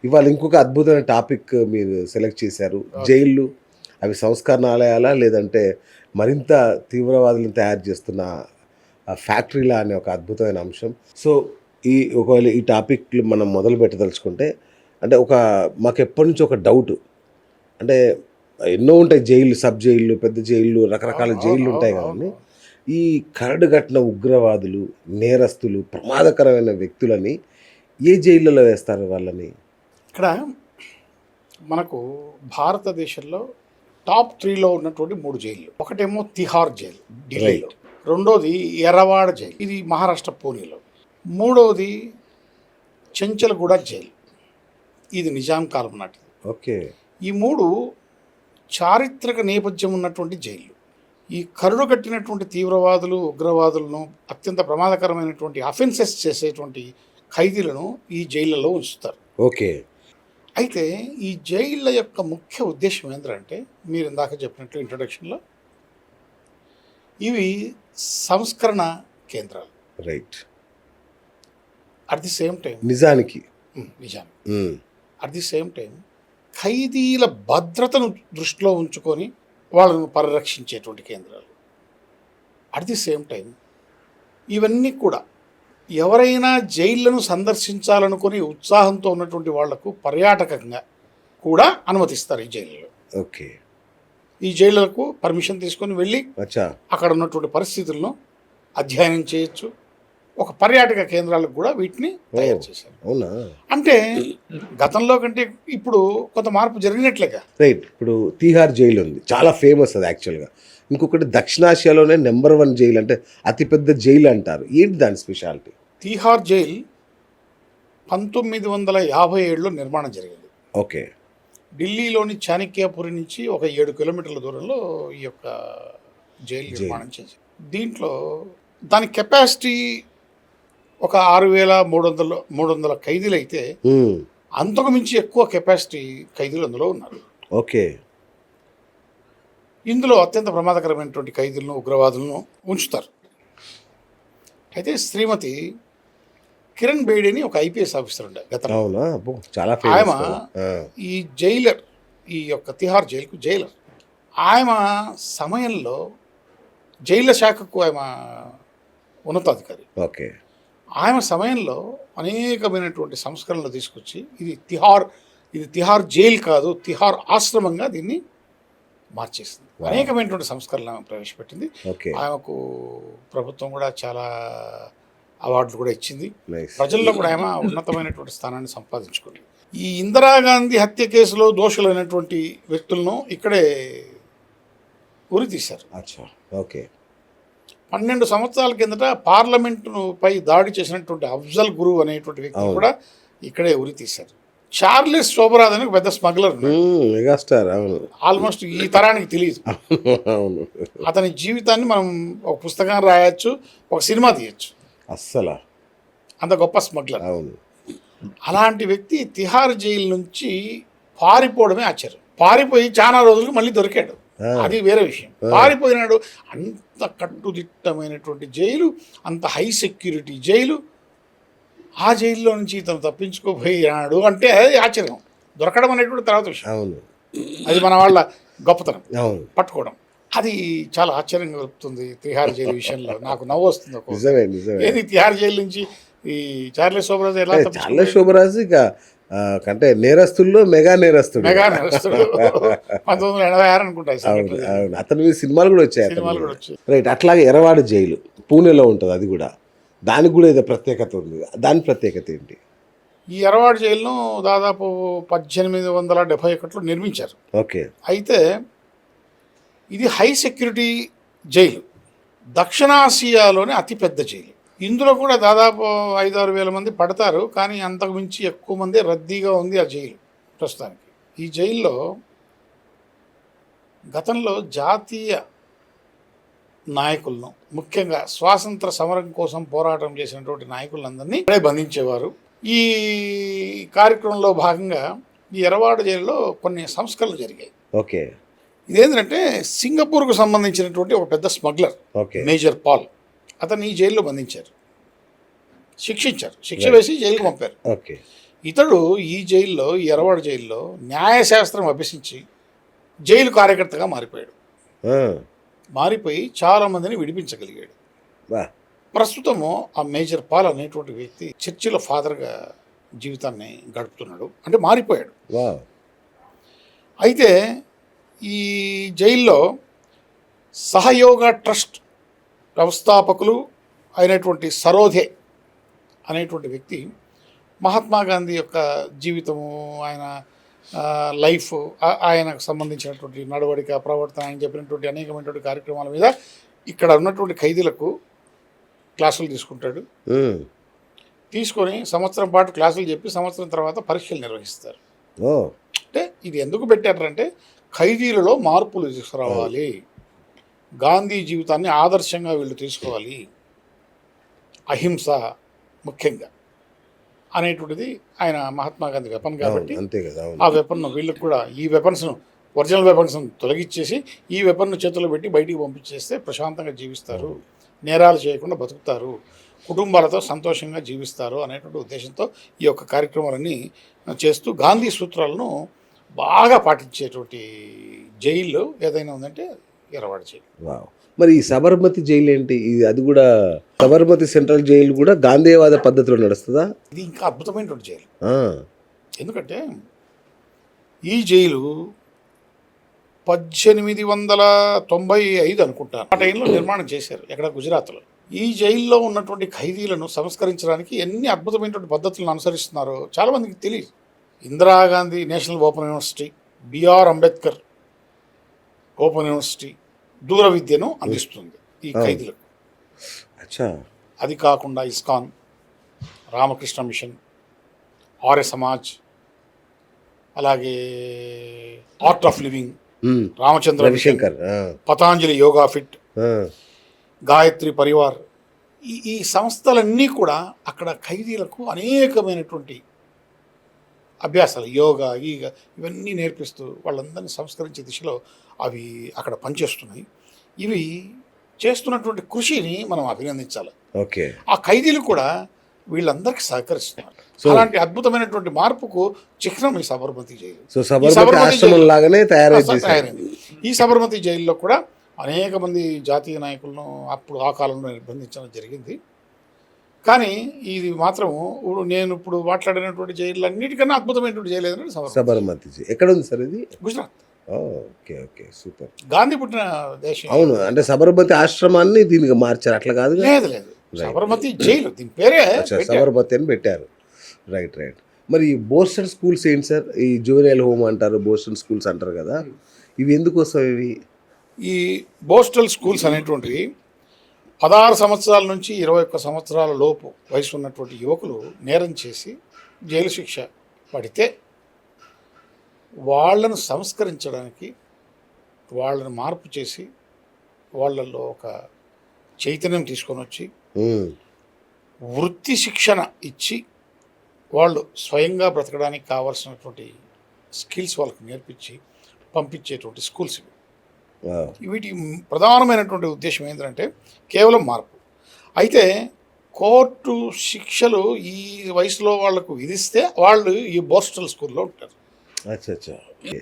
ఇవాళ ఇంకొక అద్భుతమైన టాపిక్ మీరు సెలెక్ట్ చేశారు. జైళ్ళు అవి సంస్కరణాలయాలా? లేదంటే మరింత తీవ్రవాదులను తయారు చేస్తున్న ఫ్యాక్టరీలా అనే ఒక అద్భుతమైన అంశం. సో, ఒకవేళ ఈ టాపిక్‌లు మనం మొదలు పెట్టదలుచుకుంటే అంటే మాకెప్పటినుంచో ఒక డౌటు. అంటే ఎన్నో ఉంటాయి జైళ్ళు, సబ్ జైళ్ళు, పెద్ద జైళ్ళు, రకరకాల జైళ్ళు ఉంటాయి కదండీ! ఈ కరడుగట్టిన ఉగ్రవాదులు, నేరస్తులు, ప్రమాదకరమైన వ్యక్తులని ఏ జైళ్ళలో వేస్తారు వాళ్ళని? ఇక్కడ మనకు భారతదేశంలో టాప్ 3లో ఉన్నటువంటి 3 జైళ్ళు. ఒకటేమో తిహార్ జైలు ఢిల్లీలో, రెండోది ఎర్రవాడ జైలు, ఇది మహారాష్ట్ర పూణేలో, మూడవది చెంచల్గూడ జైలు, ఇది నిజాం కాలం నాటిది. ఓకే. ఈ 3 చారిత్రక నేపథ్యం ఉన్నటువంటి జైళ్ళు. ఈ కరుడు కట్టినటువంటి తీవ్రవాదులు, ఉగ్రవాదులను, అత్యంత ప్రమాదకరమైనటువంటి అఫెన్సెస్ చేసేటువంటి ఖైదీలను ఈ జైళ్ళలో ఉంచుతారు. ఓకే. అయితే ఈ జైళ్ళ యొక్క ముఖ్య ఉద్దేశం ఏంటంటే, మీరు ఇందాక చెప్పినట్లు ఇంట్రొడక్షన్లో, ఇవి సంస్కరణ కేంద్రాలు. Right. At the same time నిజానికి అట్ ది సేమ్ టైం ఖైదీల భద్రతను దృష్టిలో ఉంచుకొని వాళ్ళను పరిరక్షించేటువంటి కేంద్రాలు. అట్ ది సేమ్ టైం ఇవన్నీ కూడా ఎవరైనా జైళ్లను సందర్శించాలనుకుని ఉత్సాహంతో ఉన్నటువంటి వాళ్లకు పర్యాటకంగా కూడా అనుమతిస్తారు ఈ జైళ్ళలో. ఓకే. ఈ జైళ్లకు పర్మిషన్ తీసుకొని వెళ్ళి అక్కడ ఉన్నటువంటి పరిస్థితులను అధ్యయనం చేయొచ్చు. ఒక పర్యాటక కేంద్రాలకు కూడా వీటిని తయారు చేశారు. అవునా? అంటే గతంలో కంటే ఇప్పుడు కొంత మార్పు జరిగినట్లేగా. రైట్. ఇప్పుడు తీహార్ జైలు ఉంది, చాలా ఫేమస్ అది యాక్చువల్గా. ఇంకొకటి దక్షిణాసియాలోనే నెంబర్ 1 జైలు, అంటే అతిపెద్ద జైలు అంటారు. ఏంటి దాని స్పెషాలిటీ? తీహార్ జైల్ 1957లో నిర్మాణం జరిగింది. ఓకే. ఢిల్లీలోని చాణక్యపురి నుంచి ఒక 7 కిలోమీటర్ల దూరంలో ఈ యొక్క జైలు నిర్మాణం చేసి, దీంట్లో దాని కెపాసిటీ ఒక 6,300 ఖైదీలు అయితే అంతకు మించి ఎక్కువ కెపాసిటీ ఖైదీలు అందులో ఉన్నారు. ఓకే. ఇందులో అత్యంత ప్రమాదకరమైనటువంటి ఖైదీలను, ఉగ్రవాదులను ఉంచుతారు. అయితే శ్రీమతి కిరణ్ బేడి అని ఒక ఐపీఎస్ ఆఫీసర్ ఉండే గతంలో. ఆమె ఈ జైలర్, ఈ యొక్క తిహార్ జైలుకు జైలర్. ఆమె సమయంలో జైళ్ళ శాఖకు ఆమె ఉన్నతాధికారి. ఓకే. ఆమె సమయంలో అనేకమైనటువంటి సంస్కరణలు తీసుకొచ్చి ఇది తిహార్ జైలు కాదు, తిహార్ ఆశ్రమంగా దీన్ని మార్చేసింది. అనేకమైనటువంటి సంస్కరణలు ప్రవేశపెట్టింది. ఆమెకు ప్రభుత్వం కూడా చాలా అవార్డులు కూడా ఇచ్చింది. ప్రజల్లో కూడా ఆమె ఉన్నతమైనటువంటి స్థానాన్ని సంపాదించుకుంది. ఈ ఇందిరాగాంధీ హత్య కేసులో దోషులైనటువంటి వ్యక్తులను ఇక్కడే ఉరి తీశారు. ఓకే. 12 సంవత్సరాల కిందట పార్లమెంటుపై దాడి చేసినటువంటి అఫ్జల్ గురు అనేటువంటి వ్యక్తి కూడా ఇక్కడే ఉరి తీశారు. చార్లెస్ శోభరాజ్ అని ఒక పెద్ద స్మగ్లర్, ఆల్మోస్ట్ ఈ తరానికి తెలియదు. అతని జీవితాన్ని మనం ఒక పుస్తకం రాయొచ్చు, ఒక సినిమా తీయచ్చు. అస్సలు అంత గొప్ప స్మగ్లర్. అలాంటి వ్యక్తి తిహార్ జైలు నుంచి పారిపోవడమే ఆశ్చర్యం. పారిపోయి చాలా రోజులకు మళ్ళీ దొరికాడు, అది వేరే విషయం. పారిపోయినాడు. అంత కట్టుదిట్టమైనటువంటి జైలు, అంత హై సెక్యూరిటీ జైలు, ఆ జైల్లో నుంచి ఇతను తప్పించుకోపోయినాడు అంటే అది ఆశ్చర్యం. దొరకడం అనేటువంటి తర్వాత విషయం, అది మన వాళ్ళ గొప్పతనం పట్టుకోవడం. అది చాలా ఆశ్చర్యంగా కలుపుతుంది తిహార్ జైలు విషయంలో. నాకు నవ్వు వస్తుంది. ఏది తిహార్ జైలు నుంచి ఈ చార్లెస్ శోభరాజ్ ఎలా? చార్లెస్ శోభరాజ్ అంటే నేరస్తుల్లో మెగా నేరస్తుడు. 1986 అనుకుంటా. అతని సినిమాలు కూడా వచ్చాయి. రైట్. అట్లాగే ఎర్రవాడ జైలు పూణేలో ఉంటుంది, అది కూడా, దానికి కూడా ఏదో ప్రత్యేకత ఉంది. దాని ప్రత్యేకత ఏంటి? ఈ ఎర్రవాడ జైలును దాదాపు 1871లో నిర్మించారు. ఓకే. అయితే ఇది హై సెక్యూరిటీ జైలు, దక్షిణాసియాలోనే అతిపెద్ద జైలు. ఇందులో కూడా దాదాపు 5-6 వేల మంది పడతారు, కానీ అంతకు మించి ఎక్కువ మంది రద్దీగా ఉంది ఆ జైలు ప్రస్తుతానికి. ఈ జైల్లో గతంలో జాతీయ నాయకులను, ముఖ్యంగా స్వాతంత్ర సమరం కోసం పోరాటం చేసినటువంటి నాయకులందరినీ ఇక్కడే బంధించేవారు. ఈ కార్యక్రమంలో భాగంగా ఈ ఎర్రవాడ జైలులో కొన్ని సంస్కరణలు జరిగాయి. ఓకే. ఇదేంటంటే సింగపూర్కు సంబంధించినటువంటి ఒక పెద్ద స్మగ్లర్ మేజర్ పాల్, అతన్ని ఈ జైల్లో బంధించారు, శిక్షించారు, శిక్ష వేసి జైలుకు పంపారు. ఓకే. ఇతడు ఈ జైల్లో, ఈ ఎర్రవాడ జైల్లో న్యాయశాస్త్రం అభ్యసించి జైలు కార్యకర్తగా మారిపోయాడు. ఆ, మారిపోయి చాలామందిని విడిపించగలిగాడు. వా ప్రస్తుతము ఆ మేజర్ పాల్ అనేటువంటి వ్యక్తి చర్చిలో ఫాదర్గా జీవితాన్ని గడుపుతున్నాడు. అంటే మారిపోయాడు. వా అయితే ఈ జైల్లో సహయోగ ట్రస్ట్ వ్యవస్థాపకులు అయినటువంటి సరోధే అనేటువంటి వ్యక్తి మహాత్మా గాంధీ యొక్క జీవితము, ఆయన లైఫ్, ఆయనకు సంబంధించినటువంటి నడవడిక, ప్రవర్తన, ఆయన చెప్పినటువంటి అనేకమైనటువంటి కార్యక్రమాల మీద ఇక్కడ ఉన్నటువంటి ఖైదీలకు క్లాసులు తీసుకుంటాడు. ఉమ్, తీసుకొని సంవత్సరం పాటు క్లాసులు చెప్పి సంవత్సరం తర్వాత పరీక్షలు నిర్వహిస్తారు. ఓ అంటే ఇది ఎందుకు పెట్టారంటే ఖైదీలలో మార్పులు తీసుకురావాలి, గాంధీ జీవితాన్ని ఆదర్శంగా వీళ్ళు తీసుకోవాలి, అహింస ముఖ్యంగా అనేటువంటిది ఆయన మహాత్మా గాంధీ వెపన్ కాబట్టి అంతే కదా. అవును. ఆ వెపన్ను వీళ్ళకి కూడా ఈ వెపన్స్ను, ఒరిజినల్ వెపన్స్ను తొలగించేసి ఈ వెపన్ను చేతుల్లో పెట్టి బయటికి పంపించేస్తే ప్రశాంతంగా జీవిస్తారు, నేరాలు చేయకుండా బతుకుతారు, కుటుంబాలతో సంతోషంగా జీవిస్తారు అనేటువంటి ఉద్దేశంతో ఈ యొక్క కార్యక్రమాలన్నీ చేస్తూ గాంధీ సూత్రాలను బాగా పాటించేటువంటి జైలు ఏదైనా ఉందంటే ఎర్రవాడ జైలు. వావ్. మరి ఈ సబర్మతి జైలు ఏంటి? అది కూడా సబర్మతి సెంట్రల్ జైలు కూడా గాంధేయవాద పద్ధతిలో నడుస్తుందా? ఇది ఇంకా అద్భుతమైనటువంటి జైలు. ఆ, ఎందుకంటే ఈ జైలు 1895 అనుకుంటాను ఆ టైంలో నిర్మాణం చేశారు, ఎక్కడ గుజరాత్లో. ఈ జైల్లో ఉన్నటువంటి ఖైదీలను సంస్కరించడానికి ఎన్ని అద్భుతమైనటువంటి పద్ధతులను అనుసరిస్తున్నారో చాలామందికి తెలియదు. Indira Gandhi national open university, BR Ambedkar open university దూర విద్యను అందిస్తుంది ఈ ఖైదీలకు. అచ్చా. అది కాకుండా ఇస్కాన్, రామకృష్ణ మిషన్, ఆర్య సమాజ్, అలాగే art of living, um, Ramachandra mission, Ravi Shankar. ఆ, పతాంజలి యోగా ఫిట్, ఆ, గాయత్రి పరివార్, ఈ సంస్థలన్నీ కూడా అక్కడ ఖైదీలకు అనేకమైనటువంటి అభ్యాసాలు, యోగా, ఇవన్నీ నేర్పిస్తూ వాళ్ళందరినీ సంస్కరించే దిశలో అవి అక్కడ పనిచేస్తున్నాయి. ఇవి చేస్తున్నటువంటి కృషిని మనం అభినందించాలి. ఓకే. ఆ ఖైదీలు కూడా వీళ్ళందరికీ సహకరిస్తున్నారు. అలాంటి అద్భుతమైనటువంటి మార్పుకు చిహ్నం ఈ సబర్మతి జైలు. సో సబర్మతి ఆశ్రమం లాగానే తయారైంది. ఈ సబర్మతి జైల్లో కూడా అనేక మంది జాతీయ నాయకులను అప్పుడు ఆ కాలంలో నిర్బంధించడం జరిగింది. కానీ ఇది మాత్రము నేను ఇప్పుడు మాట్లాడినటువంటి జైలు అన్నిటికన్నా అద్భుతమైనటువంటి జైలు ఏదంటే సబర్మతి జైలు. ఎక్కడ ఉంది సార్ ఇది? Gujarat. Okay, okay, super. Gandhi పుట్టిన దేశం. అవును, అంటే సబర్మతి ఆశ్రమాన్ని దీనికి మార్చారు, అట్లా కాదు? లేదు, సబర్మతి జైలు, దీని పేరే సబర్మతి అని పెట్టారు. Right, right. మరి ఈ బోస్టన్ స్కూల్స్ ఏంటి సార్? ఈ జూనియర్ హోమ్ అంటారు, బోస్టన్ స్కూల్స్ అంటారు కదా, ఇవి ఎందుకు వస్తాయి? ఇవి ఈ బోస్టల్ స్కూల్స్ అనేటువంటివి 16 సంవత్సరాల నుంచి 21 సంవత్సరాల లోపు వయసు ఉన్నటువంటి యువకులు నేరం చేసి జైలు శిక్ష పడితే వాళ్ళను సంస్కరించడానికి, వాళ్ళని మార్పు చేసి వాళ్ళల్లో ఒక చైతన్యం తీసుకొని వచ్చి వృత్తి శిక్షణ ఇచ్చి వాళ్ళు స్వయంగా బ్రతకడానికి కావాల్సినటువంటి స్కిల్స్ వాళ్ళకి నేర్పించి పంపించేటువంటి స్కూల్స్ ఇవి. వీటి ప్రధానమైనటువంటి ఉద్దేశం ఏంటంటే కేవలం మార్పు. అయితే కోర్టు శిక్షలు ఈ వయసులో వాళ్లకు విధిస్తే వాళ్ళు ఈ బోస్టల్ స్కూల్లో ఉంటారు. అచ్చా,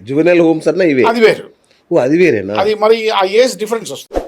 జువెనైల్ హోమ్స్ అన్న ఇవే? అది వేరు. ఓ, అది వేరేనా? అది మరి ఆ ఏజ్ డిఫరెన్స్ వస్తుంది.